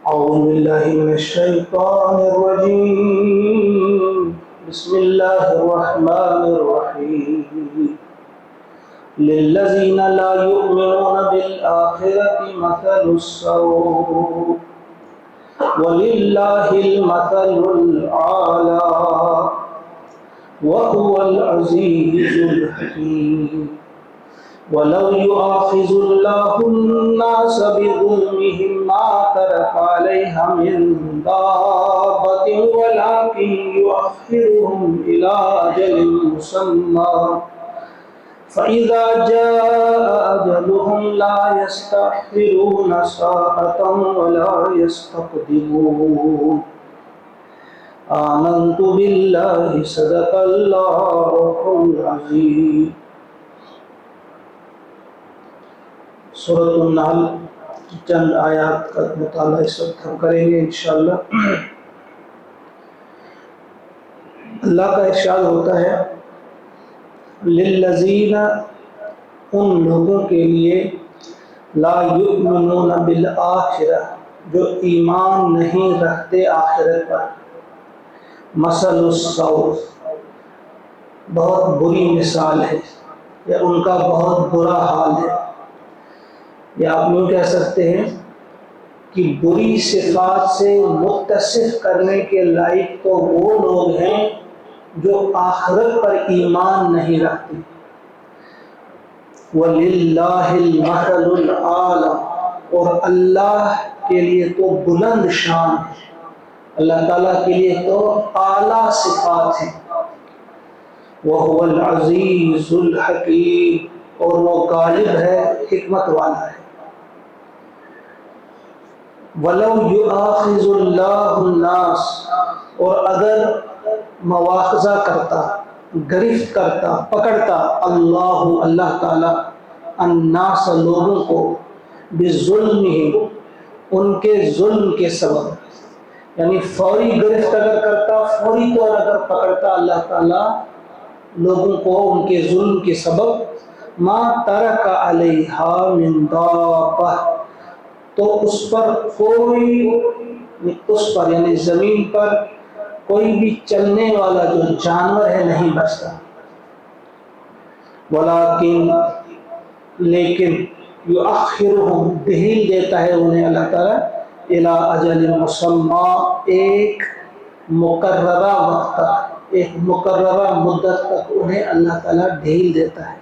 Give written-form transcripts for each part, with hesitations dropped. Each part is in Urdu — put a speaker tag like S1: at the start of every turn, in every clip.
S1: أعوذ بالله من الشيطان الرجيم. بسم الله الرحمن الرحيم. للذين لا يؤمنون بالآخرة مثل السوء ولله المثل الأعلى وهو العزيز الحكيم. ولو يؤاخذ الله الناس بظلمهم ما ترك عليها من دابة ولكن يؤخرهم إلى أجل مسمى فإذا جاء أجلهم لا يستأخرون ساعة ولا يستقدمون. آمنت بالله صدق الله العظيم. سورۃ النحل کی چند آیات کا مطالعہ اس وقت ہم کریں گے انشاءاللہ. اللہ کا ارشاد ہوتا ہے للذین، ان لوگوں کے لیے، لا یؤمنون بالآخرہ، جو ایمان نہیں رکھتے آخرت پر، مثل السوء، بہت بری مثال ہے یا ان کا بہت برا حال ہے، یا آپ یوں کہہ سکتے ہیں کہ بری صفات سے متصف کرنے کے لائق تو وہ لوگ ہیں جو آخرت پر ایمان نہیں رکھتے. وَلِلَّهِ الْمَثَلُ الْأَعْلَى، اور اللہ کے لیے تو بلند شان ہے، اللہ تعالیٰ کے لیے تو اعلیٰ صفات ہیں. وَهُوَ الْعَزِيزُ الْحَكِيمُ، اور وہ غالب ہے، حکمت والا ہے. وَلَوْ يُؤَاخِذُ اللَّهُ النَّاسَ، اور اگر مواخذہ کرتا، گرفت کرتا، پکڑتا اللہ تعالی الناس، لوگوں کو، بظلمہم، ان کے ظلم کے سبب، یعنی فوری گرفت اگر کرتا، فوری طور اگر پکڑتا اللہ تعالی لوگوں کو ان کے ظلم کے سبب، ما ترک علیہا من دابہ، تو اس پر یعنی زمین پر کوئی بھی چلنے والا جو جانور ہے نہیں بچتا. ولیکن، لیکن، یؤخرہم، ڈھیل دیتا ہے انہیں اللہ تعالیٰ، الی اجل مسمی، ایک مقررہ وقت تک، ایک مقررہ مدت تک انہیں اللہ تعالیٰ ڈھیل دیتا ہے.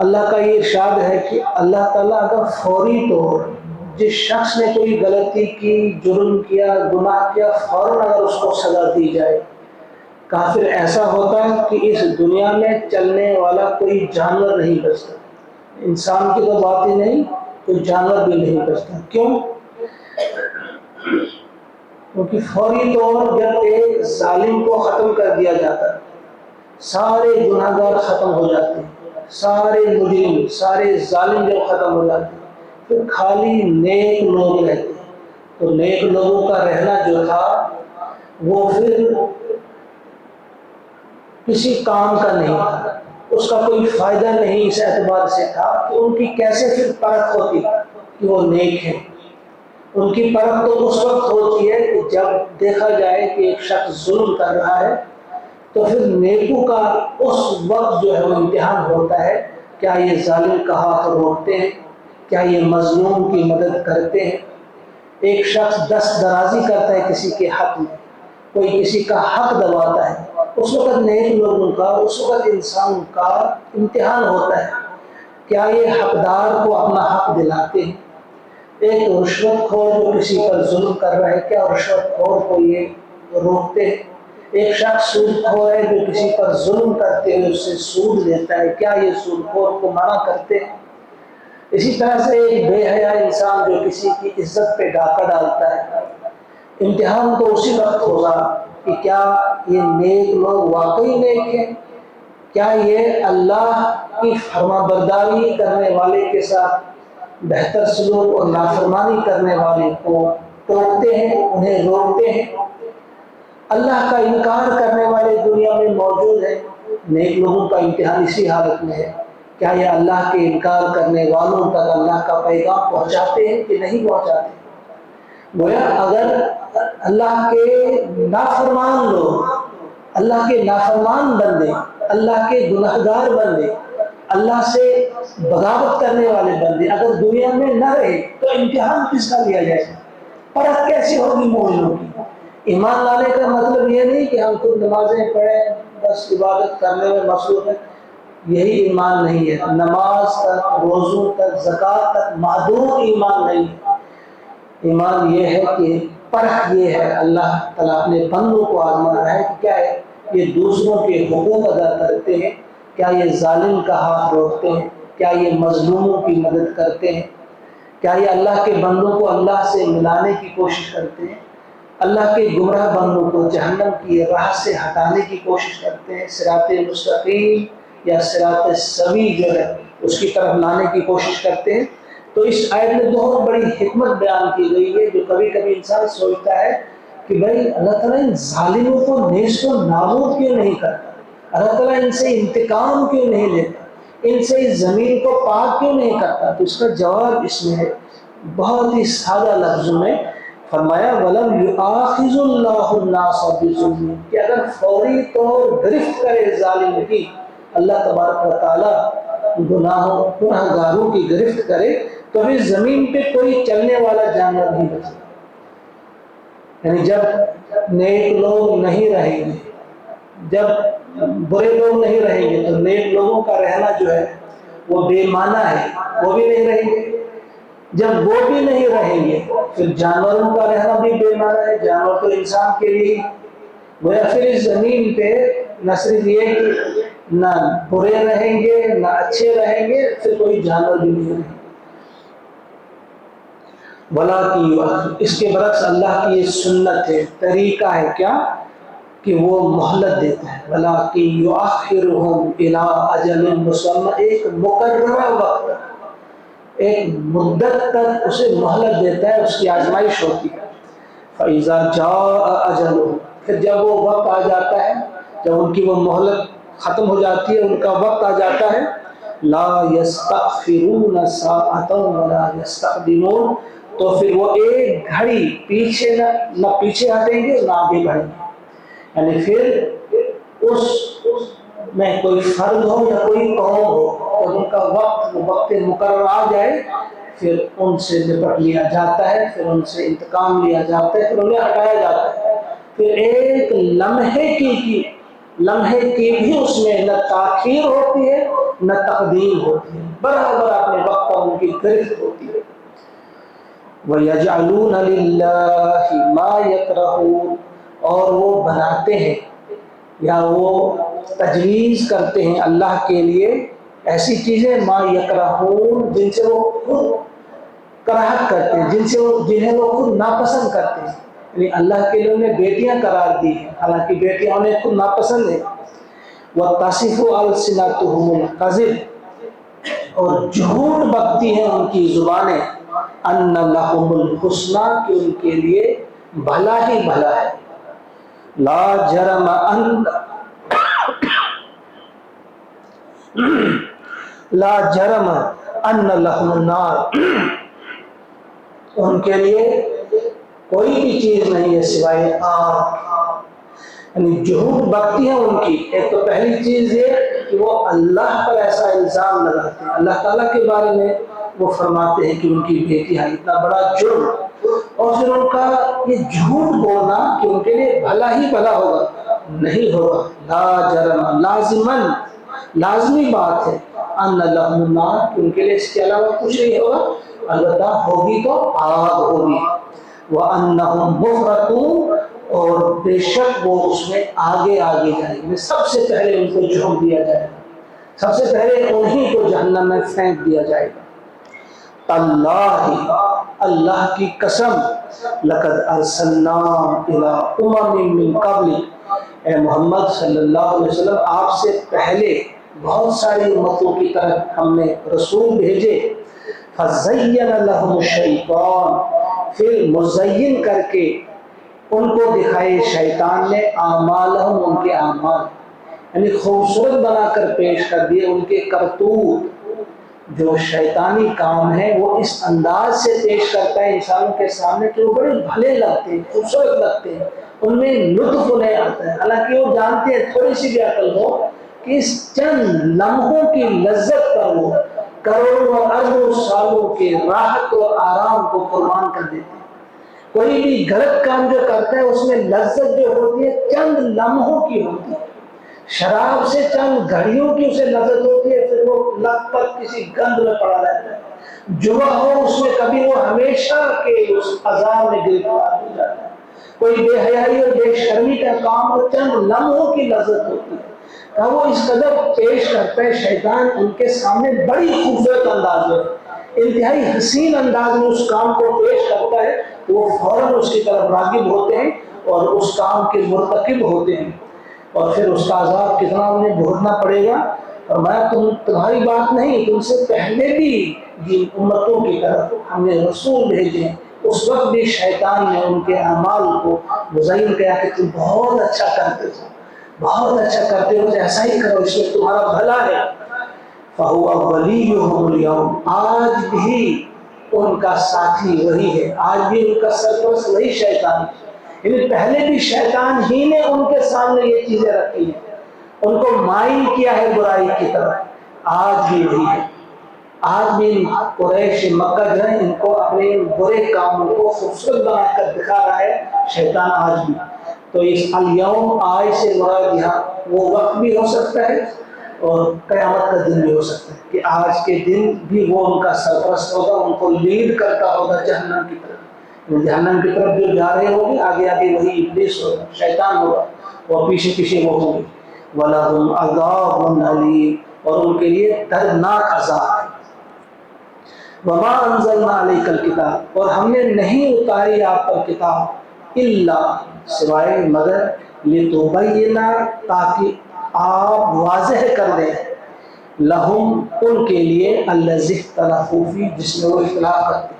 S1: اللہ کا یہ ارشاد ہے کہ اللہ تعالیٰ اگر فوری طور، جس شخص نے کوئی غلطی کی، جرم کیا، گناہ کیا، فوراً اگر اس کو سزا دی جائے، کافر ایسا ہوتا ہے کہ اس دنیا میں چلنے والا کوئی جانور نہیں بچتا. انسان کی تو بات ہی نہیں، کوئی جانور بھی نہیں بچتا. کیوں؟ کیونکہ فوری طور جب ایک ظالم کو ختم کر دیا جاتا ہے، سارے گناہ گار ختم ہو جاتے ہیں، سارے مجرم، سارے ظالم جب ختم ہو جاتے ہیں، پھر خالی نیک لوگ رہتے ہیں. تو نیک لوگوں کا رہنا جو تھا وہ پھر کسی کام کا نہیں تھا، اس کا کوئی فائدہ نہیں اس اعتبار سے تھا کہ ان کی کیسے پھر پرکھ ہوتی کہ وہ نیک ہیں. ان کی پرکھ تو اس وقت ہوتی ہے کہ جب دیکھا جائے کہ ایک شخص ظلم کر رہا ہے، تو پھر نیکوں کا اس وقت جو ہے وہ امتحان ہوتا ہے، کیا یہ ظالم کا ہاتھ روکتے ہیں، کیا یہ مظلوم کی مدد کرتے ہیں. ایک شخص دست درازی کرتا ہے کسی کے حق میں، کوئی کسی کا حق دباتا ہے، اس وقت نیک لوگوں کا، اس وقت انسان کا امتحان ہوتا ہے، کیا یہ حقدار کو اپنا حق دلاتے ہیں. ایک رشوت خور جو کسی پر ظلم کر رہا ہے، کیا رشوت خور کو یہ روکتے ہیں. ایک شخص سود خور ہے جو کسی پر ظلم کرتے ہوئے اس سے سود لیتا ہے، کیا یہ سود خور کو منع کرتے ہیں. اسی طرح سے ایک بے حیا انسان جو کسی کی عزت پہ ڈاکہ ڈالتا ہے، امتحان تو اسی وقت ہوگا کہ کیا یہ نیک لوگ واقعی نیک ہیں، کیا یہ اللہ کی فرما برداری کرنے والے کے ساتھ بہتر سلوک اور نافرمانی کرنے والے کو ٹوکتے ہیں، انہیں روکتے ہیں. اللہ کا انکار کرنے والے دنیا میں موجود ہیں. نیک لوگوں کا امتحان اسی حالت میں ہے کیا یہ اللہ کے انکار کرنے والوں تک اللہ کا پیغام پہنچاتے ہیں کہ نہیں پہنچاتے؟ گویا اگر اللہ کے نافرمان لوگ، اللہ کے نافرمان بندے، اللہ کے گنہگار بندے، اللہ سے بغاوت کرنے والے بندے اگر دنیا میں نہ رہے تو امتحان کس کا لیا جائے؟ پرکھ کیسی ہوگی مومنوں کی؟ ایمان لانے کا مطلب یہ نہیں کہ ہم خود نمازیں پڑھیں بس عبادت کرنے میں مصروف ہیں، یہی ایمان نہیں ہے۔ نماز تک، روزوں تک، زکوٰۃ تک محدود ایمان نہیں ہے۔ ایمان یہ ہے کہ پرکھ یہ ہے، اللہ تعالیٰ اپنے بندوں کو آزما رہا ہے کہ کیا ہے یہ دوسروں کے حقوق ادا کرتے ہیں، کیا یہ ظالم کا ہاتھ روکتے ہیں، کیا یہ مظلوموں کی مدد کرتے ہیں، کیا یہ اللہ کے بندوں کو اللہ سے ملانے کی کوشش کرتے ہیں، اللہ کے گمراہ بندوں کو جہنم کی راہ سے ہٹانے کی کوشش کرتے ہیں، صراط مستقیم یا صراط سوی جو ہے اس کی طرف لانے کی کوشش کرتے ہیں۔ تو اس آیت میں بہت بڑی حکمت بیان کی گئی ہے، جو کبھی کبھی انسان سوچتا ہے کہ بھائی اللہ تعالیٰ ان ظالموں کو نیست و نابود کیوں نہیں کرتا، اللہ تعالیٰ ان سے انتقام کیوں نہیں لیتا، ان سے اس زمین کو پاک کیوں نہیں کرتا؟ تو اس کا جواب اس میں ہے بہت ہی سادہ لفظوں میں فرمایا وَلَمْ يُؤَاخِذُ اللَّهُ النَّاسَ بِظُلْمِهِمْ، کہ اگر فوری طور گرفت کرے ظالم کی اللہ تبارک و تعالیٰ گناہ گاروں کی گرفت کرے تو پھر زمین پہ کوئی چلنے والا جانور نہیں بچے، یعنی جب نیک لوگ نہیں رہیں گے، جب برے لوگ نہیں رہیں گے تو نیک لوگوں کا رہنا جو ہے وہ بے معنی ہے، وہ بھی نہیں رہیں گے۔ جب وہ بھی نہیں رہیں گے پھر جانوروں کا رہنا بھی بے معنی ہے، جانور تو انسان کے لیے گویا پھر اس زمین پہ نہ صرف یہ کہ نہ برے رہیں گے نہ اچھے رہیں گے، پھر کوئی جانور بھی نہیں رہیں گے۔ بلا کی اس کے برعکس اللہ کی یہ سنت ہے، طریقہ ہے کیا کہ وہ مہلت دیتا ہے، بلا کی یؤخرہم الی اجل مسمى، ایک مقررہ وقت، ایک مدت تک اسے مہلت دیتا ہے، اس کی آزمائش ہوتی ہے۔ فَإِذَا جَاءَ أَجَلُهُمْ، پھر جب وہ وقت آ جاتا ہے، جب ان کی وہ مہلت ختم ہو جاتی ہے، ان کا وقت آ جاتا ہے، لا يستأخرون ساعة ولا يستقدمون، تو پھر وہ ایک گھڑی پیچھے نہ پیچھے ہٹیں گے نہ آگے بڑھیں گے، یعنی پھر اس میں کوئی فرد ہو یا کوئی قوم ہو جب ان کا وقت مقرر آ جائے پھر ان سے نپٹ لیا جاتا ہے، پھر ان سے انتقام لیا جاتا ہے، پھر انہیں ہٹایا جاتا ہے۔ پھر ایک لمحے کی بھی اس میں نہ تاخیر ہوتی ہے نہ تقدیم ہوتی ہے، برابر اپنے وقت پر ان کی گرفت ہوتی ہے۔ وَيَجْعَلُونَ لِلَّهِ مَا يَكْرَهُونَ، اور وہ بناتے ہیں یا وہ تجویز کرتے ہیں اللہ کے لیے ایسی چیزیں ما یکرہون، جن سے وہ خود کراہت کرتے ہیں، جنہیں وہ خود ناپسند کرتے ہیں، یعنی اللہ کے لیے انہیں بیٹیاں قرار دی ہیں حالانکہ بیٹیاں انہیں خود ناپسند ہیں۔ وَتَصِفُ أَلْسِنَتُهُمُ الْكَذِبَ، اور جھوٹ بکتی ہیں ان کی زبانیں، أَنَّ لَهُمُ الْحُسْنَى، کہ ان کے لیے بھلا ہی بھلا ہے، لا جرم ان لا جرم ان لهم النار، ان کے لیے کوئی بھی چیز نہیں ہے سوائے آگ، یعنی جھوٹ بکتی ہیں ان کی۔ ایک تو پہلی چیز یہ کہ وہ اللہ پر ایسا الزام لگاتے ہیں، اللہ تعالیٰ کے بارے میں وہ فرماتے ہیں کہ ان کی بیٹی ہے، اتنا بڑا جرم، اور پھر ان کا یہ جھوٹ بولنا کہ ان کے لیے بھلا ہی بھلا ہوگا، نہیں ہوگا۔ لا جرم، لازماً لازمی بات ہے، ان لهم النار، کہ ان کے لیے اس کے علاوہ کچھ نہیں ہوگا، البتہ ہوگی تو آگ ہوگی۔ وَأَنَّهُمْ مُفْرَطُونَ، اور بے شک وہ اس میں آگے جائیں گے، سب سے پہلے ان کو جھونک دیا جائے گا، سب سے پہلے انہی کو جہنم میں پھینک دیا جائے گا۔ تاللہ، اللہ کی قسم، لقد ارسلنا الی امم من قبلک، اے محمد صلی اللہ علیہ وسلم آپ سے پہلے بہت ساری امتوں کی طرف ہم نے رسول بھیجے، فزین لهم الشیطان، پھر مزین کر کے ان کو دکھائے شیطان نے اعمالہم، ان کے اعمال، یعنی خوبصورت بنا کر پیش کر دیے. ان کے کرتوت جو شیطانی کام ہے وہ اس انداز سے پیش کرتا ہے انسانوں کے سامنے کہ وہ بڑے بھلے لگتے ہیں, خوبصورت لگتے ہیں, ان میں لطف انہیں آتا ہے. حالانکہ وہ جانتے ہیں تھوڑی سی بھی عقل ہو کہ اس چند لمحوں کی لذت پر وہ کروڑوں اور اربوں سالوں کے راحت اور آرام کو قربان کر دیتے ہیں. کوئی بھی غلط کام جو کرتا ہے اس میں لذت جو ہوتی ہے چند لمحوں کی ہوتی ہے. شراب سے چند گھڑیوں کی اسے لذت ہوتی ہے, پھر وہ لت پت کسی گند میں پڑا رہتا ہے. جوا ہو اس میں کبھی وہ ہمیشہ کے اس عذاب میں گرفتار ہو جاتا ہے. کوئی بے حیائی اور بے شرمی کا کام ہو چند لمحوں کی لذت ہوتی ہے. وہ اس قدر پیش کرتا ہے شیطان ان کے سامنے بڑی خوبصورت انداز میں, انتہائی حسین انداز میں اس کام کو پیش کرتا ہے, وہ فوراً اس کی طرف راغب ہوتے ہیں اور اس کام کے مرتکب ہوتے ہیں. اور پھر اس کا عذاب کتنا انہیں بھوگنا پڑے گا. اور میں تمہاری بات نہیں, تم سے پہلے بھی جن امتوں کی طرف ہم نے رسول بھیجے اس وقت بھی شیطان نے ان کے اعمال کو مزین کیا کہ تم بہت اچھا کرتے ہو, بہت اچھا کرتے ہو, ایسا ہی کرو, اس میں تمہارا بھلا ہے. فَهُوَ وَلِيُّهُمُ الْيَوْمَ, آج بھی ان کا ساتھی وہی ہے, آج بھی ان کا سرپرست وہی شیطان ہے. یعنی پہلے بھی شیطان ہی نے ان کے سامنے یہ چیزیں رکھی ہیں, ان کو مائل کیا ہے برائی کی طرف, آج بھی وہی ہے. آج بھی قریش مکہ جو ہے ان کو اپنے برے کاموں کو خوبصورت بنا کر دکھا رہا ہے شیطان آج بھی. تو اس الیوم آج سے مراد یہاں وہ وقت بھی ہو سکتا ہے اور قیامت کا دن بھی ہو سکتا ہے کہ آج کے دن بھی وہ ان کا سرپرست ہوگا, ان کو لیڈ کرتا ہوگا جہنم کی طرف. جہنم کی طرف جو جا رہے ہوں گے آگے آگے وہی ابلیس ہوگا, شیطان ہوگا, اور پیچھے پیچھے وہ ہوں گے. وَلَهُمْ عَذَابٌ عَلِيمٌ, اور ان کے لیے دردناک عذاب ہے. وَمَا أَنزَلْنَا عَلَيْكَ الْكِتَابَ, اور ہم نے نہیں اتاری آپ پر کتاب, إِلَّا سوائے مگر لِتُبَيِّنَ تاکہ آپ واضح کر دیں, لَهُمْ ان کے لیے الَّذِي اخْتَلَفُوا فِيهِ جس میں وہ اختلاف کرتے ہیں,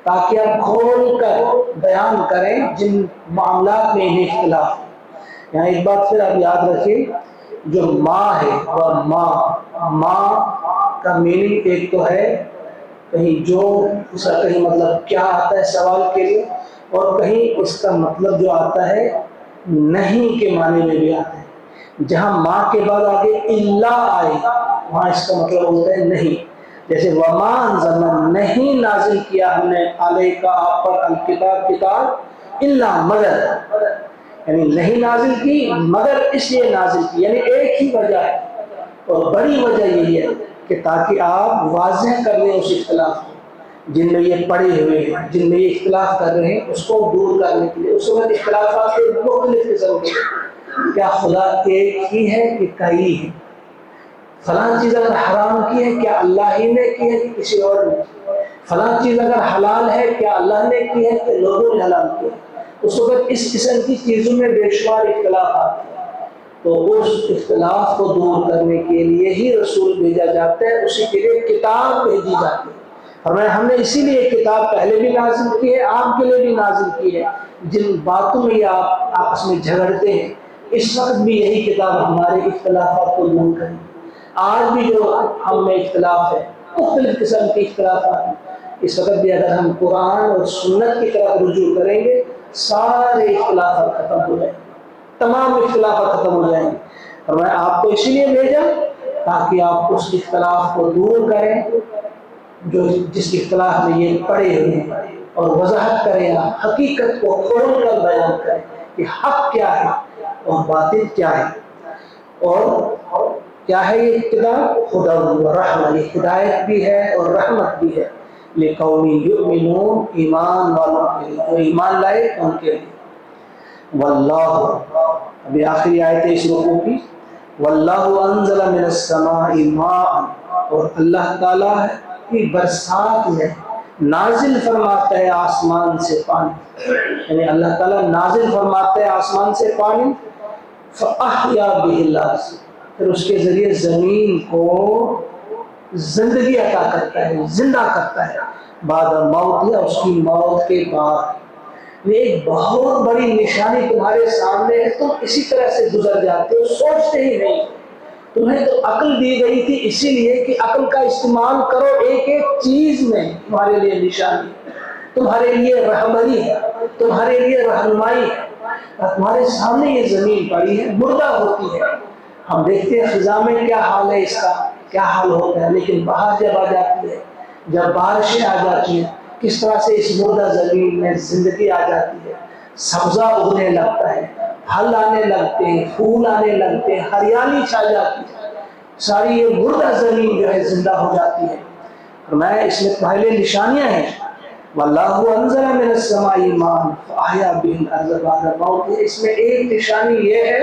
S1: تاکہ آپ کھول کر بیان کریں جن معاملات میں انہیں اختلاف. یہاں ایک بات پھر آپ یاد رکھیں, جو ماں ہے وہ ماں کا میننگ ایک تو ہے کہیں جو اس کا کہیں مطلب کیا آتا ہے سوال کے لیے, اور کہیں اس کا مطلب جو آتا ہے نہیں کے معنی میں بھی آتا ہے. جہاں ماں کے بعد آگے اللہ آئے وہاں اس کا مطلب ہوتا ہے نہیں. جیسے وما انزلنا, نہیں نازل کیا ہم نے علیک آپ پر الکتاب کتاب الا مگر, یعنی نہیں نازل کی مگر اس لیے نازل کی, یعنی ایک ہی وجہ ہے اور بڑی وجہ یہی ہے کہ تاکہ آپ واضح کر لیں اس اختلاف کو جن میں یہ پڑے ہوئے ہیں, جن میں یہ اختلاف کر رہے ہیں اس کو دور کرنے کے لیے. اس وقت اختلافات کے مختلف قسم کے, کیا خدا ایک ہی ہے کہ کئی ہے, فلاں چیز اگر حرام کی ہے کیا اللہ ہی نے کی ہے کہ کسی اور نے, فلاں چیز اگر حلال ہے کیا اللہ نے کی ہے کہ لوگوں نے حلال کی ہے. اس وقت اس قسم کی چیزوں میں بے شمار اختلافات ہیں, تو اس اختلاف کو دور کرنے کے لیے ہی رسول بھیجا جاتا ہے, اسی کے لیے کتاب بھیجی جاتی ہے. اور ہم نے اسی لیے کتاب پہلے بھی نازل کی ہے, آپ کے لیے بھی نازل کی ہے. جن باتوں میں یہ آپ آپس میں جھگڑتے ہیں اس وقت بھی یہی کتاب ہمارے اختلافات کو دور کرے. آج بھی جو ہم میں اختلاف ہے, مختلف قسم کے اختلافات ہیں, اس وقت بھی اگر ہم قرآن اور سنت کی طرف رجوع کریں گے سارے اختلافات ختم ہو جائیں گے, تمام اختلافات ختم ہو جائیں گے. اور میں آپ کو اسی لیے بھیجا تاکہ آپ اس اختلاف کو دور کریں جو جس اختلاف میں یہ پڑے ہوئے ہیں, اور وضاحت کریں, حقیقت کو کھول کر بیان کریں کہ حق کیا ہے اور باطل کیا ہے, اور کیا ہے یہ کتاب خدا و رحمت, یہ ہدایت بھی ہے اور رحمت بھی ہے. لِقَوْمٍ يُؤْمِنُونَ, ایمان والوں کے لیے جو ایمان لائے ان کے لیے. واللہ, ابھی آخری آیت ہے اس رکوع کی, واللہ انزل من السماء ماء, اور اللہ تعالیٰ کی برسات میں نازل فرماتا ہے آسمان سے پانی, یعنی اللہ تعالیٰ نازل فرماتا ہے آسمان سے پانی. فَأَحْيَا بِهِ الْأَرْضَ, پھر اس کے ذریعے زمین کو زندگی عطا کرتا ہے, زندہ کرتا ہے. بعد موت, یا اس کی موت کے بعد. یہ ایک بہت بڑی نشانی تمہارے سامنے ہے، تم اسی طرح سے گزر جاتے ہو، سوچتے ہی نہیں۔ تمہیں تو عقل دی گئی تھی اسی لیے کہ عقل کا استعمال کرو ایک ایک چیز میں، تمہارے لیے نشانی ہے، تمہارے لیے رہبری ہے، تمہارے لیے رہنمائی ہے۔ اور تمہارے سامنے یہ زمین پڑی ہے، مردہ ہوتی ہے، ہم دیکھتے ہیں خزاں میں کیا حال ہے، اس کا کیا حال ہوتا ہے، لیکن باہر جب آ جاتی ہے، جب بارشیں آ جاتی ہیں، کس طرح سے اس مردہ زمین میں زندگی آ جاتی ہے، سبزہ اگنے لگتا ہے، پھل آنے لگتے ہیں، پھول آنے لگتے ہیں، ہریالی چھا جاتی ہے، ساری یہ مردہ زمین جو ہے زندہ ہو جاتی ہے۔ فرمایا اس میں پہلے نشانیاں ہیں، واللہ انزل من السماء ماء فاحیا به الارض بعد موتها۔ اس میں ایک نشانی یہ ہے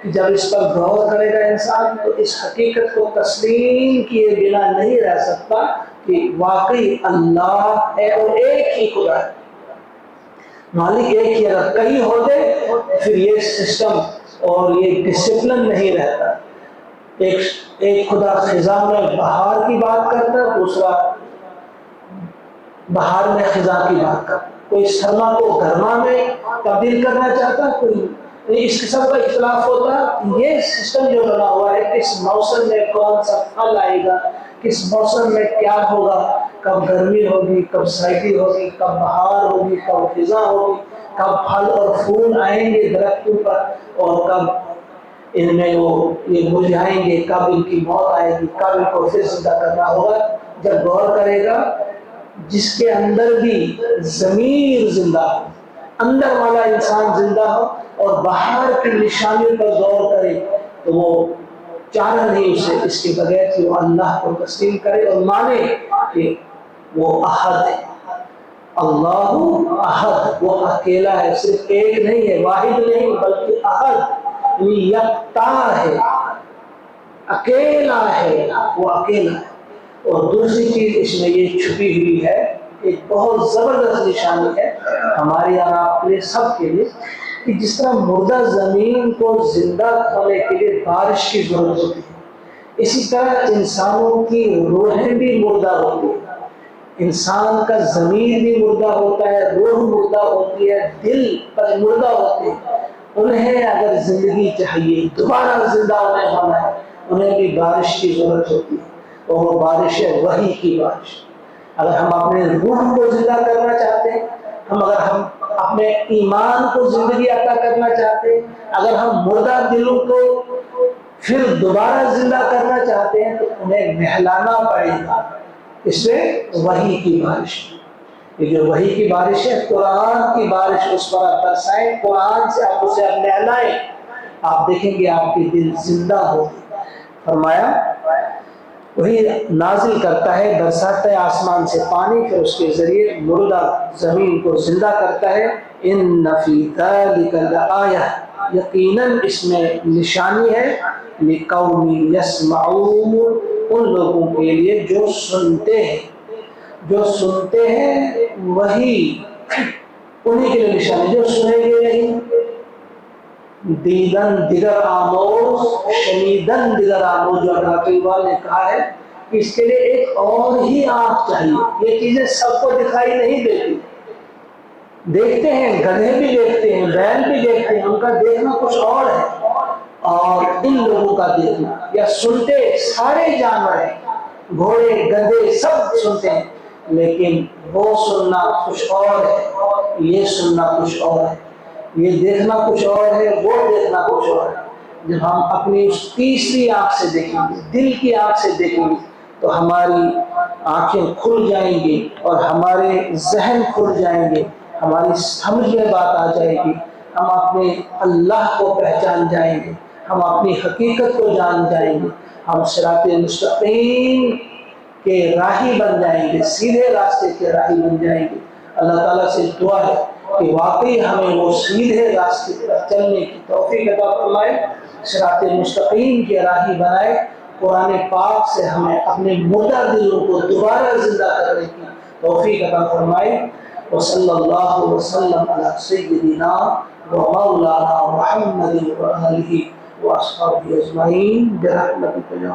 S1: کہ جب اس پر غور کرے گا انسان تو اس حقیقت کو تسلیم کیے بنا نہیں رہ سکتا کہ واقعی اللہ ہے اور ایک ہی خدا ہے، مالک ایک ہی۔ اگر کئی ہوتے پھر یہ سسٹم اور یہ ڈسپلن نہیں رہتا، ایک خدا خزاں میں بہار کی بات کرتا، دوسرا بہار میں خزاں کی بات کرتا، کوئی سرما کو گرما میں تبدیل کرنا چاہتا، کوئی اس قسم کا اختلاف ہوتا۔ یہ سسٹم جو بنا ہوا ہے، کس موسم میں کون سا پھل آئے گا، کس موسم میں کیا ہوگا، کب گرمی ہوگی، کب سردی ہوگی، کب بہار ہوگی، کب خزاں ہوگی، کب پھل اور پھول آئیں گے درختوں پر، اور کب ان میں وہ یہ مرجھائیں گے، کب ان کی موت آئے گی، کب ان کو پھر زندہ کرنا ہوگا۔ جب غور کرے گا، جس کے اندر بھی ضمیر زندہ ہو، اندر والا انسان زندہ ہو اور باہر کی نشانیوں پر غور کرے تو وہ چارہ نہیں اسے اس کے بغیر کہ وہ اللہ کو تسلیم کرے اور مانے کہ وہ احد ہے، اللہ احد، وہ اکیلا ہے، صرف ایک نہیں ہے، واحد نہیں بلکہ احد، یکتا ہے، اکیلا ہے، وہ اکیلا ہے۔ اور دوسری چیز اس میں یہ چھپی ہوئی ہے، ایک بہت زبردست نشانی ہے ہمارے اور آپ کے لیے، سب کے لیے، کہ جس طرح مردہ زمین کو زندہ کرنے کے لیے بارش کی ضرورت ہوتی ہے، اسی طرح انسانوں کی روحیں بھی مردہ ہوتی ہیں، انسان کا ضمیر بھی مردہ ہوتا ہے، روح مردہ ہوتی ہے، دل پر مردہ ہوتے ہیں، انہیں اگر زندگی چاہیے، دوبارہ زندہ ہونا ہے، انہیں بھی بارش کی ضرورت ہوتی ہے، اور وہ بارش ہے وحی کی بارش۔ اگر ہم اپنے روح کو زندہ کرنا چاہتے ہیں، اگر ہم اپنے ایمان کو زندگی عطا کرنا چاہتے ہیں، اگر ہم مردہ دلوں کو پھر دوبارہ زندہ کرنا چاہتے ہیں تو انہیں نہلانا پڑے گا، اس سے وحی کی بارش۔ یہ جو وحی کی بارش ہے، قرآن کی بارش، اس پر آپ برسائیں، قرآن سے آپ اسے نہلائیں، آپ دیکھیں گے آپ کی دل زندہ ہوگی۔ فرمایا وہی نازل کرتا ہے، برساتا ہے آسمان سے پانی، پھر اس کے ذریعے مردہ زمین کو زندہ کرتا ہے۔ ان فی ذلک لآیہ، یقیناً اس میں نشانی ہے، لقوم یسمعون، ان لوگوں کے لیے جو سنتے ہیں، جو سنتے ہیں وہی انہی کے لیے نشانی، جو سنیں گے نہیں۔ دیدن دیگر آموز، شنیدن دیگر آموز، جو ڈاکٹر اقبال نے کہا ہے کہ اس کے لیے ایک اور ہی آنکھ چاہیے، یہ چیزیں سب کو دکھائی نہیں دیتی۔ دیکھتے ہیں، گدھے بھی دیکھتے ہیں، بیل بھی دیکھتے ہیں، ان کا دیکھنا کچھ اور ہے، اور ان لوگوں کا دیکھنا یا سنتے سارے جانور ہیں، گھوڑے گدھے سب سنتے ہیں، لیکن وہ سننا کچھ اور ہے، یہ سننا کچھ اور ہے، یہ دیکھنا کچھ اور ہے، وہ دیکھنا کچھ اور ہے۔ جب ہم اپنی اس تیسری آنکھ سے دیکھیں گے، دل کی آنکھ سے دیکھیں گے، تو ہماری آنکھیں کھل جائیں گی اور ہمارے ذہن کھل جائیں گے، ہماری سمجھ میں بات آ جائے گی، ہم اپنے اللہ کو پہچان جائیں گے، ہم اپنی حقیقت کو جان جائیں گے، ہم صراط مستقیم کے راہی بن جائیں گے، سیدھے راستے کے راہی بن جائیں گے۔ اللہ تعالیٰ سے دعا ہے کہ واقعی ہمیں وہ سیدھے راستے پر چلنے کی توفیق عطا فرمائے، صراط مستقیم کے راہی بنائے، قرآن پاک سے ہمیں اپنے مردہ دلوں کو دوبارہ زندہ کرنے کی توفیق عطا فرمائے۔ وصلی اللہ وسلم علی سیدنا و مولانا محمد و آلہ و اصحابہ اجمعین برحمتک یا